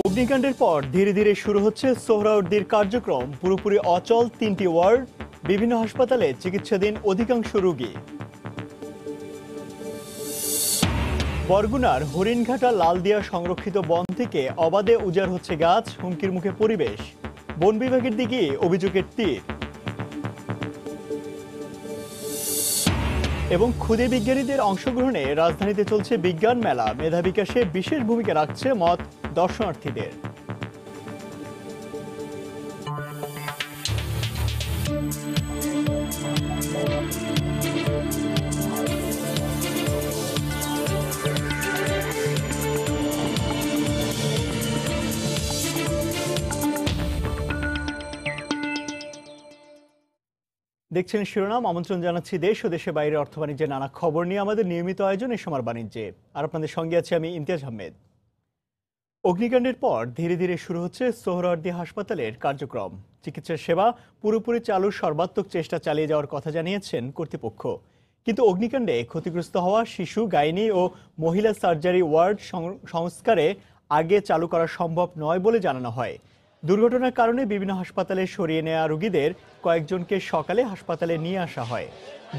অগ্নিকাণ্ডের পর ধীরে ধীরে শুরু হচ্ছে সোহরাওয়ার্দীর কার্যক্রম। পুরোপুরি অচল ৩টি ওয়ার্ড, বিভিন্ন হাসপাতালে চিকিৎসাধীন অধিকাংশ রোগী। বরগুনার হরিণঘাটা লালদিয়া সংরক্ষিত বন থেকে অবাধে উজাড় হচ্ছে গাছ, হুমকির মুখে পরিবেশ। বন বিভাগের দিকে অভিযোগের তীর। এবং ক্ষুদে বিজ্ঞানীদের অংশগ্রহণে রাজধানীতে চলছে বিজ্ঞান মেলা, মেধা বিকাশে বিশেষ ভূমিকা রাখছে মত দর্শনার্থীদের। দেখছেন শিরোনাম। আমন্ত্রণ জানাচ্ছি দেশ ও দেশের বাইরে অর্থ বাণিজ্যের নানা খবর নিয়ে আমাদের নিয়মিত আয়োজন এই সময় বাণিজ্যে। আর আপনাদের সঙ্গে আছি আমি ইমতিয়াজ আহমেদ। অগ্নিকাণ্ডের পর ধীরে ধীরে শুরু হচ্ছে সোহরাওয়ার্দী হাসপাতালের কার্যক্রম। চিকিৎসা সেবা পুরোপুরি চালুর সর্বাত্মক চেষ্টা চালিয়ে যাওয়ার কথা জানিয়েছেন কর্তৃপক্ষ। কিন্তু অগ্নিকাণ্ডে ক্ষতিগ্রস্ত হওয়া শিশু, গাইনি ও মহিলা সার্জারি ওয়ার্ড সংস্কারে আগে চালু করা সম্ভব নয় বলে জানানো হয়। দুর্ঘটনার কারণে বিভিন্ন হাসপাতালে সরিয়ে নেওয়া রোগীদের কয়েকজনকে সকালে হাসপাতালে নিয়ে আসা হয়।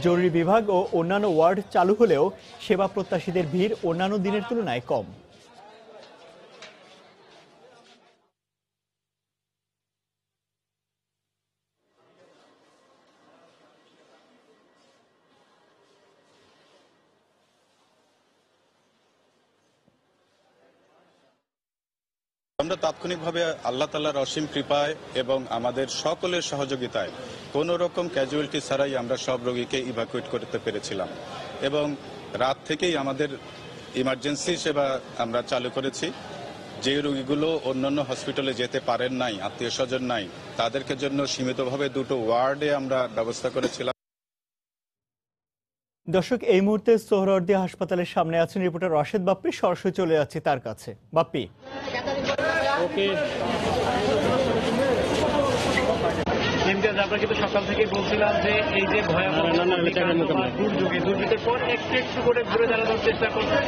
জরুরি বিভাগ ও অন্যান্য ওয়ার্ড চালু হলেও সেবা প্রত্যাশীদের ভিড় অন্যান্য দিনের তুলনায় কম। আমরা তাৎক্ষণিকভাবে আল্লাহ তাআলার অসীম কৃপায় এবং আমাদের সকলের সহযোগিতায় কোনো রকম ক্যাজুয়ালিটি ছাড়াই আমরা সব রোগীকে ইভাকুয়েট করতে পেরেছিলাম এবং রাত থেকেই আমাদের ইমার্জেন্সি সেবা আমরা চালু করেছি। যে রোগীগুলো অন্যান্য হসপিটালে যেতে পারেন নাই, আত্মীয় স্বজন নাই, তাদেরকে জন্য সীমিতভাবে দুটো ওয়ার্ডে আমরা ব্যবস্থা করেছিলাম। দর্শক, এই মুহূর্তে সোহরাওয়ার্দী হাসপাতালের সামনে আছেন রিপোর্টার রাশেদ বাপ্পি। সরাসরি চলে যাচ্ছি তার কাছে। বাপ্পি, আমরা কিন্তু সকাল থেকে বলছিলাম যে এই যে ভয়াবহ দুর্যোগের পর একটু একটু করে ঘুরে দাঁড়ানোর চেষ্টা করছে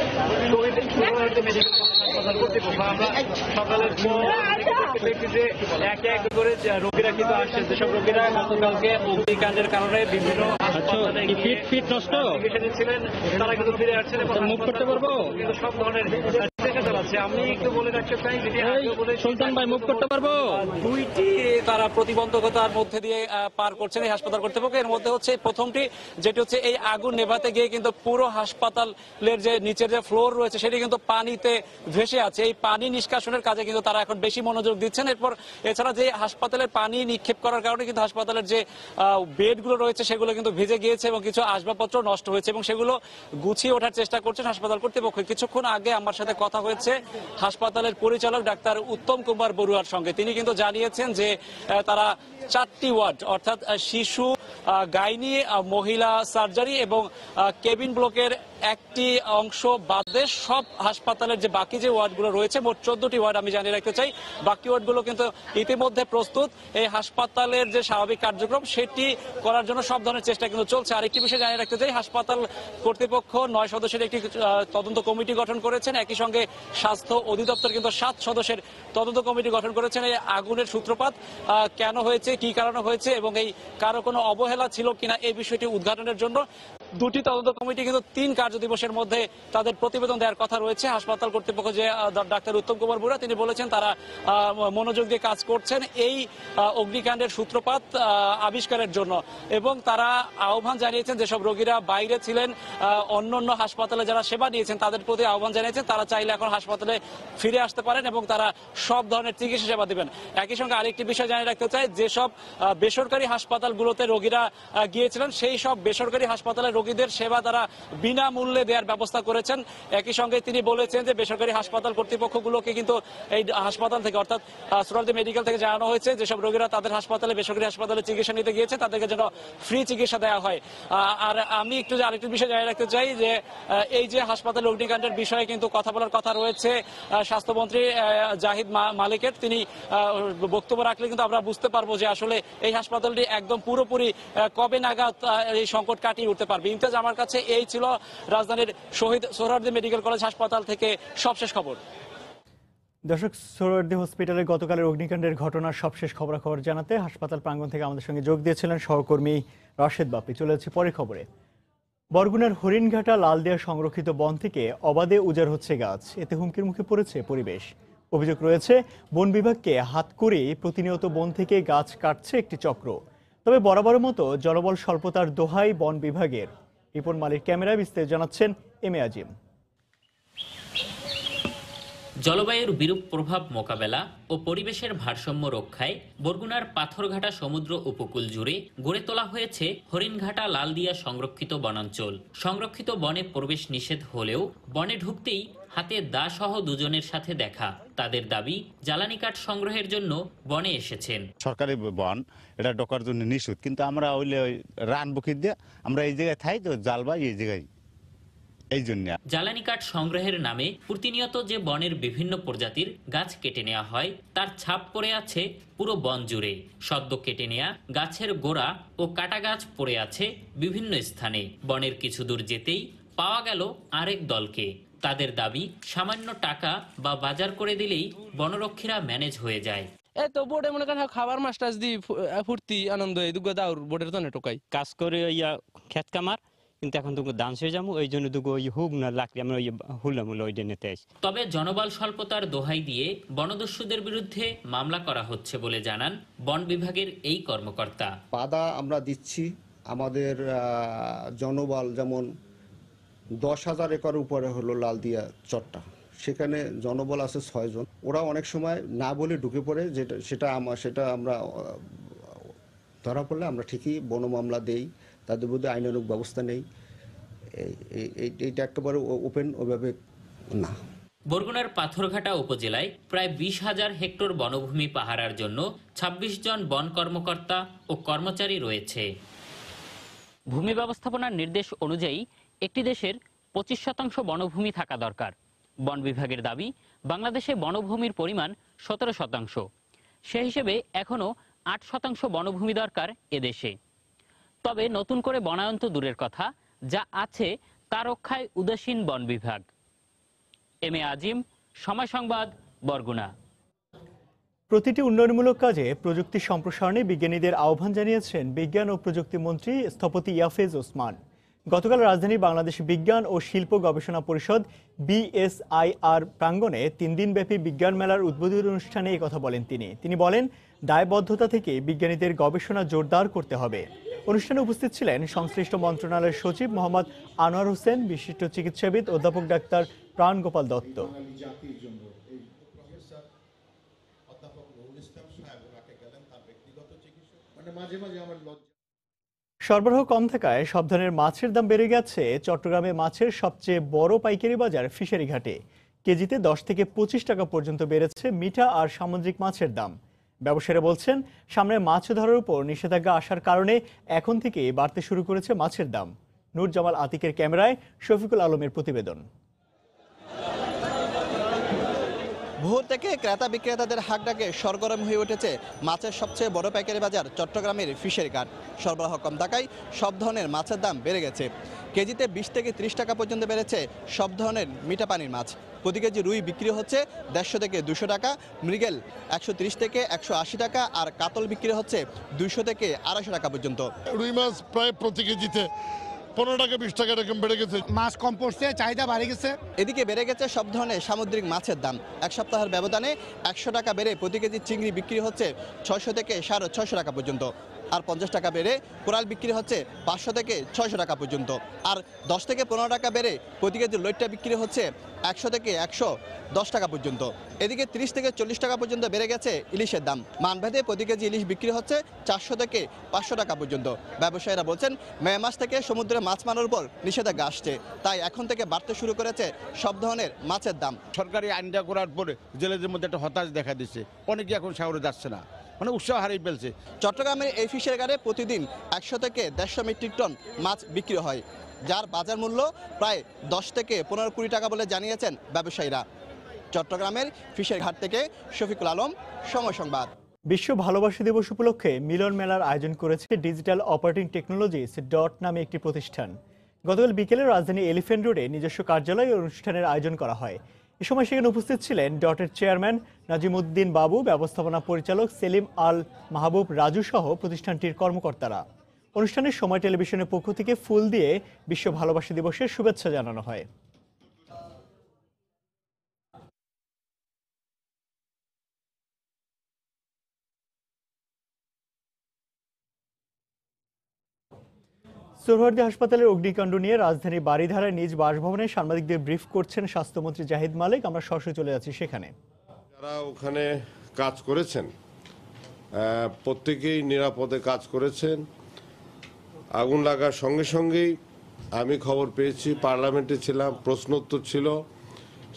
মেডিকেল হাসপাতাল কর্তৃপক্ষ। আমরা সকালের পর দেখি যে একে এক করে রোগীরা কিন্তু আসছে। যেসব রোগীরা গতকালকে অগ্নিকাণ্ডের কারণে বিভিন্ন হাসপাতালে চিকিৎসা নিচ্ছিলেন, তারা কিন্তু ফিরে আসছেন এবং মুখ করতে পারবো কিন্তু সব ধরনের চেষ্টা চালাচ্ছে। আমি একটু বলে রাখতে চাই, সুলতান ভাই মুখ করতে পারবো, দুইটি তারা প্রতিবন্ধকতার মধ্যে দিয়ে পার করছেন এই হাসপাতাল কর্তৃপক্ষ। এর মধ্যে হচ্ছে প্রথমটি, যেটি হচ্ছে এই আগুন নেভাতে গিয়ে কিন্তু পুরো হাসপাতালের যে নিচের যে ফ্লোর রয়েছে সেটি কিন্তু পানিতে ভেসে আছে। এই পানি নিষ্কাশনের কাজে কিন্তু তারা এখন বেশি মনোযোগ দিচ্ছেন। এরপর এছাড়া যে হাসপাতালের পানি নিক্ষেপ করার কারণে কিন্তু হাসপাতালের যে বেডগুলো রয়েছে সেগুলো কিন্তু ভিজে গিয়েছে এবং কিছু আসবাবপত্র নষ্ট হয়েছে এবং সেগুলো গুছিয়ে ওঠার চেষ্টা করছেন হাসপাতাল কর্তৃপক্ষ। কিছুক্ষণ আগে আমার সাথে কথা হয়েছে হাসপাতালের পরিচালক ডাক্তার উত্তম কুমার বড়ুয়ার সঙ্গে। তিনি কিন্তু জানিয়েছেন যে তারা 4টি ওয়ার্ড অর্থাৎ শিশু, গাইনি, মহিলা সার্জারি এবং কেবিন ব্লকের একটি অংশ বাদে সব হাসপাতালের যে বাকি যে ওয়ার্ডগুলো রয়েছে, মোট 14টি ওয়ার্ড আমি জানিয়ে রাখতে চাই, বাকি ওয়ার্ডগুলো কিন্তু ইতিমধ্যে প্রস্তুত। এই হাসপাতালের যে স্বাভাবিক কার্যক্রম সেটি করার জন্য সব ধরনের চেষ্টা কিন্তু চলছে। আরেকটি বিষয় জানিয়ে রাখতে চাই, হাসপাতাল কর্তৃপক্ষ 9 সদস্যের একটি তদন্ত কমিটি গঠন করেছেন। একই সঙ্গে স্বাস্থ্য অধিদপ্তর কিন্তু 7 সদস্যের তদন্ত কমিটি গঠন করেছেন। এই আগুনের সূত্রপাত কেন হয়েছে, কি কারণে হয়েছে এবং এই কারো কোনো অবহেলা ছিল কিনা এই বিষয়টি উদ্ঘাটনের জন্য দুটি তদন্ত কমিটি কিন্তু 3 কার্য দিবসের মধ্যে তাদের প্রতিবেদন দেওয়ার কথা রয়েছে। হাসপাতাল কর্তৃপক্ষ যে ডাক্তার উত্তম কুমার বড়ুয়া তিনি বলেছেন তারা মনোযোগ দিয়ে কাজ করছেন এই অগ্নিকাণ্ডের সূত্রপাত আবিষ্কারের জন্য এবং তারা আহ্বান জানিয়েছেন যেসব রোগীরা বাইরে ছিলেন, অন্যান্য হাসপাতালে যারা সেবা নিয়েছেন তাদের প্রতি আহ্বান জানিয়েছেন তারা চাইলে এখন হাসপাতালে ফিরে আসতে পারেন এবং তারা সব ধরনের চিকিৎসা সেবা দেবেন। একই সঙ্গে আরেকটি বিষয় জানিয়ে রাখতে চাই, যেসব বেসরকারি হাসপাতালগুলোতে রোগীরা গিয়েছিলেন সেই সব বেসরকারি হাসপাতালের রোগীদের সেবা তারা বিনামূল্যে দেওয়ার ব্যবস্থা করেছেন। একই সঙ্গে তিনি বলেছেন যে বেসরকারি হাসপাতাল কর্তৃপক্ষগুলোকে কিন্তু এই হাসপাতাল থেকে অর্থাৎ সোহরাওয়ার্দী মেডিকেল থেকে জানানো হয়েছে যেসব রোগীরা তাদের হাসপাতালে বেসরকারি হাসপাতালে চিকিৎসা নিতে গিয়েছে তাদেরকে যেন ফ্রি চিকিৎসা দেওয়া হয়। আর আমি একটু আরেকটি বিষয় জানিয়ে রাখতে চাই যে এই যে হাসপাতাল অগ্নিকাণ্ডের বিষয়ে কিন্তু কথা বলার কথা রয়েছে স্বাস্থ্যমন্ত্রী জাহিদ মালিকের। তিনি বক্তব্য রাখলে কিন্তু আমরা বুঝতে পারবো যে আসলে এই হাসপাতালটি একদম পুরোপুরি কবে নাগাদ এই সংকট কাটিয়ে উঠতে পারবে। ইমতিয়াজ, আমার কাছে এই ছিল রাজধানীর শহীদ সোহরাওয়ার্দী মেডিকেল কলেজ হাসপাতাল থেকে সবশেষ খবর। দর্শক, সোহরাওয়ার্দী হসপিটালে গতকালের অগ্নিকাণ্ডের ঘটনার সবশেষ খবরাখবর জানাতে হাসপাতাল প্রাঙ্গণ থেকে আমাদের সঙ্গে যোগ দিয়েছিলেন সহকর্মী রাশেদ বাপ্পি। চলে যাচ্ছি পরের খবরে। বরগুনার হরিণঘাটা লালদিয়া সংরক্ষিত বন থেকে অবাধে উজাড় হচ্ছে গাছ, এতে হুমকির মুখে পড়েছে পরিবেশ। অভিযোগ রয়েছে বন বিভাগকে হাত করে প্রতিনিয়ত বন থেকে গাছ কাটছে একটি চক্র। তবে বরাবরের মতো জনবল স্বল্পতার দোহাই বন বিভাগের। রিপন মালিক ক্যামেরায় বিস্তারিত জানাচ্ছেন এম এ আজিম। জলবায়ুর বিরূপ প্রভাব মোকাবেলা ও পরিবেশের ভারসাম্য রক্ষায় বরগুনার পাথরঘাটা সমুদ্র উপকূল জুড়ে গড়ে তোলা হয়েছে হরিণঘাটা লালদিয়া সংরক্ষিত বনাঞ্চল। সংরক্ষিত বনে প্রবেশ নিষেধ হলেও বনে ঢুকতেই হাতে দা সহ দুজনের সাথে দেখা। তাদের দাবি, জ্বালানি কাঠ সংগ্রহের জন্য বনে এসেছেন। সরকারি বন, এটা ঢোকার জন্য নিষেধ, কিন্তু আমরা ওইলে রান বুকি দিয়ে আমরা এই জায়গায় থাই তো জালবাই এই জায়গায়, এই জন্য। জ্বালানি কাঠ সংগ্রহের নামে প্রতিনিয়ত যে বনের বিভিন্ন প্রজাতির গাছ কেটে নেওয়া হয় তার ছাপ পড়ে আছে পুরো বন জুড়ে। সদ্য কেটে নেওয়া গাছের গোড়া ও কাটা গাছ পড়ে আছে বিভিন্ন স্থানে। বনের কিছু দূর যেতেই পাওয়া গেল আরেক দলকে। তাদের দাবি, সামান্য টাকা বা বাজার করে দিলেই বনরক্ষীরা ম্যানেজ হয়ে যায়। এই তো বোর্ডে মনে করেন খাবার মাছ টাছ দি ফুর্তি আনন্দ এই দুগো দাউর বোর্ডের জন্য টোকাই কাজ করে ইয়া খেত কামার, কিন্তু এখন দুগো ডান্স হয়ে যাবো, ওই জন্য দুগো ওই হুক না লাকড়ি আমরা ওই হুলাম ওই ডেনেতে আসি। তবে জনবল স্বল্পতার দোহাই দিয়ে বনদস্যুদের বিরুদ্ধে মামলা করা হচ্ছে বলে জানান বন বিভাগের এই কর্মকর্তা। বাধা আমরা দিচ্ছি, আমাদের জনবল যেমন 10,000 একর উপরে হলো লালদিয়া চরটা, সেখানে জনবল আছে 6 জন। ওরা অনেক সময় না বলে ঢুকে পড়ে, সেটা আমরা ধরা পড়লে আমরা ঠিকই বন মামলা দেই, তাদের বিরুদ্ধে আইনানুগ ব্যবস্থা নেই। এইটা একেবারে ওপেন ওইভাবে না। বরগুনার পাথরঘাটা উপজেলায় প্রায় 20,000 হেক্টর বনভূমি পাহারার জন্য 26 জন বন কর্মকর্তা ও কর্মচারী রয়েছে। ভূমি ব্যবস্থাপনার নির্দেশ অনুযায়ী একটি দেশের 25% বনভূমি থাকা দরকার। বন বিভাগের দাবি, বাংলাদেশে বনভূমির পরিমাণ 17%। সে হিসেবে এখনও 8% বনভূমি দরকার এদেশে। তবে নতুন করে বনায়ন তো দূরের কথা, যা আছে তা রক্ষায় উদাসীন বন বিভাগ। এম এ আজিম, সময় সংবাদ, বরগুনা। প্রতিটি উন্নয়নমূলক কাজে প্রযুক্তি সম্প্রসারণে বিজ্ঞানীদের আহ্বান জানিয়েছেন বিজ্ঞান ও প্রযুক্তি মন্ত্রী স্থপতি ইয়াফেজ ওসমান। গতকাল রাজধানীর বাংলাদেশ বিজ্ঞান ও শিল্প গবেষণা পরিষদ BSIR প্রাঙ্গণে 3 দিনব্যাপী বিজ্ঞান মেলার উদ্বোধনী অনুষ্ঠানে এই কথা বলেন তিনি বলেন, দায়বদ্ধতা থেকে বিজ্ঞানীদের গবেষণা জোরদার করতে হবে। অনুষ্ঠানে উপস্থিত ছিলেন সংশ্লিষ্ট মন্ত্রণালয়ের সচিব মোহাম্মদ আনোয়ার হোসেন, বিশিষ্ট চিকিৎসাবিদ অধ্যাপক ডাক্তার প্রাণগোপাল দত্ত। সরবরাহ কম থাকায় সব ধরনের মাছের দাম বেড়ে গেছে। চট্টগ্রামে মাছের সবচেয়ে বড় পাইকারি বাজার ফিশারি ঘাটে কেজিতে 10 থেকে 25 টাকা পর্যন্ত বেড়েছে মিঠা আর সামুদ্রিক মাছের দাম। ব্যবসায়ীরা বলছেন, সামনে মাছ ধরার উপর নিষেধাজ্ঞা আসার কারণে এখন থেকে বাড়তে শুরু করেছে মাছের দাম। নূর জামাল আতিকের ক্যামেরায় শফিকুল আলমের প্রতিবেদন। ভোর থেকে ক্রেতা বিক্রেতাদের হাঁকডাকে সরগরম হয়ে উঠেছে মাছের সবচেয়ে বড় পাইকারি বাজার চট্টগ্রামের ফিশারি ঘাট। সরবরাহ কম থাকায় সব ধরনের মাছের দাম বেড়ে গেছে। কেজিতে 20 থেকে 30 টাকা পর্যন্ত বেড়েছে সব ধরনের মিঠা পানির মাছ। প্রতি কেজি রুই বিক্রি হচ্ছে 150 থেকে 200 টাকা, মৃগেল 130 থেকে 180 টাকা, আর কাতল বিক্রি হচ্ছে 200 থেকে 250 টাকা পর্যন্ত। রুই মাছ প্রায় প্রতি কেজিতে 15 টাকা 20 টাকা এরকম বেড়ে গেছে। মাছ কম পড়ছে, চাহিদা বাড়ে গেছে। এদিকে বেড়ে গেছে সব ধরনের সামুদ্রিক মাছের দাম। এক সপ্তাহের ব্যবধানে 100 টাকা বেড়ে প্রতি কেজি চিংড়ি বিক্রি হচ্ছে 600 থেকে 650 টাকা পর্যন্ত, আর 50 টাকা বেড়ে কোরাল বিক্রি হচ্ছে 500 থেকে 600 টাকা পর্যন্ত, আর 10 থেকে 15 টাকা বেড়ে প্রতি কেজি লইট্টা বিক্রি হচ্ছে 100 থেকে 110 টাকা পর্যন্ত। এদিকে 30 থেকে 40 টাকা পর্যন্ত বেড়ে গেছে ইলিশের দাম। মানভেদে প্রতি কেজি ইলিশ বিক্রি হচ্ছে 400 থেকে 500 টাকা পর্যন্ত। ব্যবসায়ীরা বলছেন, মে মাস থেকে সমুদ্রে মাছ মারার উপর নিষেধাজ্ঞা আসছে, তাই এখন থেকে বাড়তে শুরু করেছে সব ধরনের মাছের দাম। সরকারি আইনটা করার পরে জেলেদের মধ্যে একটা হতাশ দেখা দিচ্ছে, অনেকে এখন সাগরে যাচ্ছে না, মানে উৎসাহ হারিয়ে ফেলছে। চট্টগ্রামের এই ফিশারি ঘাটে প্রতিদিন 100 থেকে 150 মেট্রিক টন মাছ বিক্রি হয়, যার বাজার মূল্য প্রায় 10 থেকে 15-20 টাকা বলে জানিয়েছেন ব্যবসায়ীরা। চট্টগ্রামের ফিশারি ঘাট থেকে শফিকুল আলম, সময় সংবাদ। বিশ্ব ভালোবাসা দিবস উপলক্ষে মিলন মেলার আয়োজন করেছে ডিজিটাল অপারেটিং টেকনোলজিস নামে একটি প্রতিষ্ঠান। গতকাল বিকেলে রাজধানী এলিফ্যান্ট রোডে নিজস্ব কার্যালয়ে অনুষ্ঠানের আয়োজন করা হয়। এ সময় সেখানে উপস্থিত ছিলেন ডটের চেয়ারম্যান নাজিমউদ্দিন বাবু, ব্যবস্থাপনা পরিচালক সেলিম আল মাহবুব রাজু সহ প্রতিষ্ঠানটির কর্মকর্তারা। অনুষ্ঠানের সময় টেলিভিশনের পক্ষ থেকে ফুল দিয়ে বিশ্ব ভালোবাসা দিবসের শুভেচ্ছা জানানো হয়। সোহরাওয়ার্দী হাসপাতালের অগ্নিকাণ্ড নিয়ে রাজধানীর বারিধারায় নিজ বাসভবনে সাংবাদিকদের ব্রিফ করছেন স্বাস্থ্যমন্ত্রী জাহিদ মালিক। আমরা সরাসরি চলে যাচ্ছি সেখানে। যারা ওখানে কাজ করেছেন প্রত্যেকেই নিরাপদে কাজ করেছেন। আগুন লাগার সঙ্গে সঙ্গেই আমি খবর পেয়েছি, পার্লামেন্টে ছিলাম, প্রশ্নোত্তর ছিল,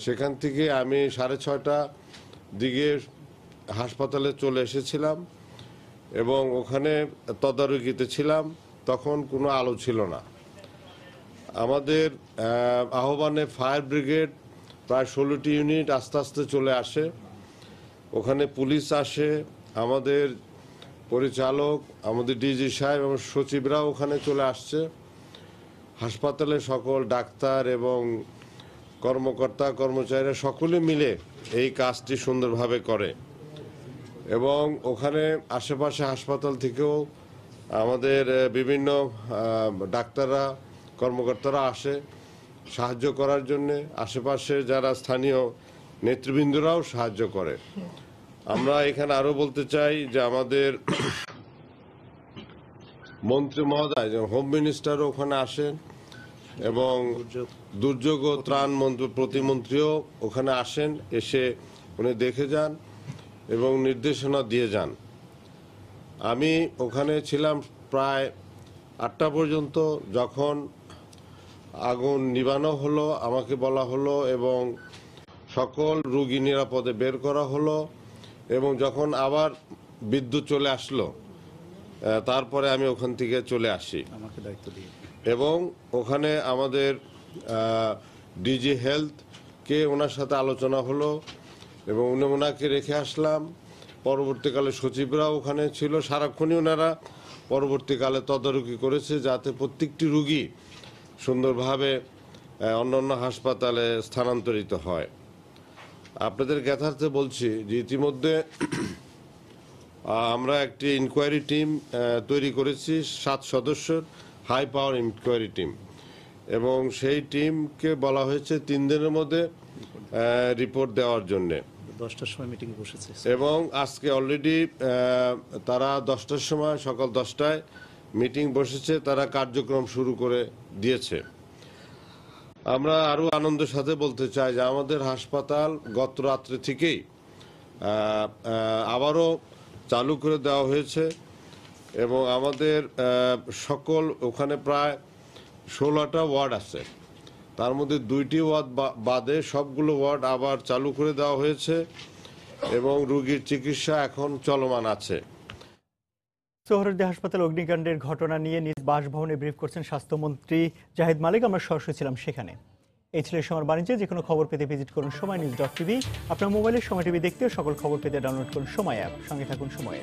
সেখান থেকে আমি 6:30 দিকে হাসপাতালে চলে এসেছিলাম এবং ওখানে তদারকিতে ছিলাম। তখন কোনো আলো ছিল না। আমাদের আহ্বানে ফায়ার ব্রিগেড প্রায় 16টি ইউনিট আস্তে আস্তে চলে আসে। ওখানে পুলিশ আসে, আমাদের পরিচালক, আমাদের ডিজি সাহেব এবং সচিবরাও ওখানে চলে আসছে। হাসপাতালে সকল ডাক্তার এবং কর্মকর্তা কর্মচারীরা সকলে মিলে এই কাজটি সুন্দরভাবে করে এবং ওখানে আশেপাশে হাসপাতাল থেকেও আমাদের বিভিন্ন ডাক্তাররা কর্মকর্তারা আসে সাহায্য করার জন্যে। আশেপাশে যারা স্থানীয় নেতৃবৃন্দরাও সাহায্য করে। আমরা এখানে আরও বলতে চাই যে আমাদের মন্ত্রী মহোদয়, হোম মিনিস্টারও ওখানে আসেন এবং দুর্যোগ ও ত্রাণ প্রতিমন্ত্রীও ওখানে আসেন, এসে উনি দেখে যান এবং নির্দেশনা দিয়ে যান। আমি ওখানে ছিলাম প্রায় 8টা পর্যন্ত। যখন আগুন নিভানো হলো আমাকে বলা হলো এবং সকল রোগী নিরাপদে বের করা হলো এবং যখন আবার বিদ্যুৎ চলে আসলো তারপরে আমি ওখান থেকে চলে আসি আমাকে দায়িত্ব দিয়ে এবং ওখানে আমাদের ডিজি হেলথকে ওনার সাথে আলোচনা হলো এবং ওনাকে রেখে আসলাম। পরবর্তীকালে সচিবরাও ওখানে ছিল, সারাক্ষণই ওনারা পরবর্তীকালে তদারকি করেছে যাতে প্রত্যেকটি রোগী সুন্দরভাবে অন্যান্য হাসপাতালে স্থানান্তরিত হয়। আপনাদের জ্ঞাতার্থে বলছি যে ইতিমধ্যে আমরা একটি ইনকোয়ারি টিম তৈরি করেছি, 7 সদস্যের হাই পাওয়ার ইনকোয়ারি টিম, এবং সেই টিমকে বলা হয়েছে 3 দিনের মধ্যে রিপোর্ট দেওয়ার জন্যে। 10টার সময় মিটিং বসেছে এবং আজকে অলরেডি তারা 10টার সময় সকাল 10টায় মিটিং বসেছে, তারা কার্যক্রম শুরু করে দিয়েছে। আমরা আরও আনন্দের সাথে বলতে চাই যে আমাদের হাসপাতাল গত রাত্রে থেকেই আবারও চালু করে দেওয়া হয়েছে এবং আমাদের সকল ওখানে প্রায় 16টা ওয়ার্ড আছে, তার মধ্যে 2টি ওয়ার্ড বাদে সবগুলো ওয়ার্ড আবার চালু করে দেওয়া হয়েছে এবং রোগীর চিকিৎসা এখন চলমান আছে। সোহরাওয়ার্দী হাসপাতাল অগ্নিকাণ্ডের ঘটনা নিয়ে নিজ বাসভবনে ব্রিফ করছেন স্বাস্থ্যমন্ত্রী জাহিদ মালিক। আমরা সরাসরি ছিলাম সেখানে। এই ছিল সময় বাণিজ্যে। যে কোনো খবর পেতে ভিজিট করুন সময়নিউজ.tv। আপনার মোবাইলে সময় টিভি দেখতে সকল খবর পেতে ডাউনলোড করুন সময় অ্যাপ। সঙ্গে থাকুন সময়ে।